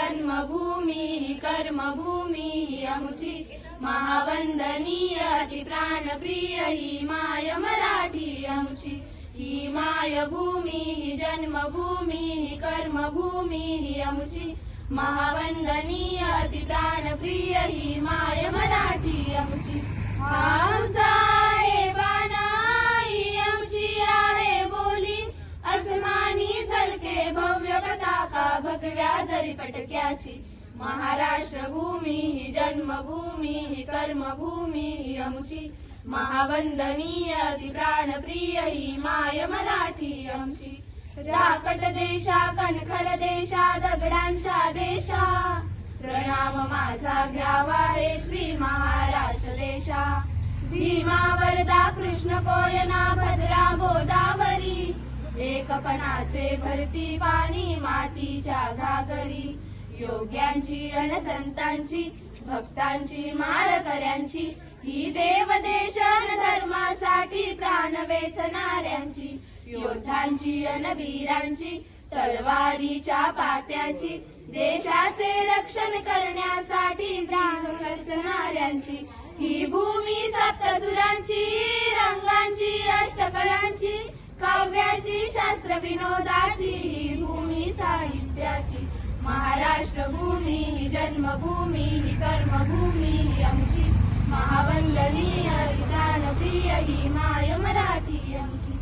जन्मभूमी ही कर्मभूमी ही आमची महावंदनीय अति प्राणप्रिय ही माय मराठी आमची ही मायभूमी ही जन्मभूमी ही कर्मभूमी ही आमची महावंदनीय अति प्राणप्रिय ही माय मराठी आमची आमचा आहे बाणा ही आमची आहे बोली अस्मानी झळके भव्य पताका भगव्या जरी पटक्याची महाराष्ट्र भूमी ही जन्मभूमी ही कर्मभूमी ही आमची महावंदनीय अति प्राणप्रिय ही माय मराठी आमची राकट देशा कणखर देशा दगडांच्या देशा प्रणाम माझा घ्यावा रे श्री महाराष्ट्र देशा भीमा वरदा कृष्ण कोयना भद्रा गोदावरी एकपणाचे भरती पाणी मातीच्या घागरी योग्यांची अनसंतांची भक्तांची मारकऱ्यांची ही देवदेशन धर्मासाठी प्राण वेचणाऱ्यांची योद्धांची अनवीरांची तलवारीच्या पात्याची देशाचे रक्षण करण्यासाठी प्राण खर्चणाऱ्यांची ही भूमी सप्तसुरांची रंगांची अष्टकळांची काव्याची शास्त्र विनोदाची ही भूमी साहित्याची महाराष्ट्र भूमी ही जन्मभूमी ही कर्मभूमी ही आमची महावंदनीय प्राणप्रिय ही माय मराठी आमची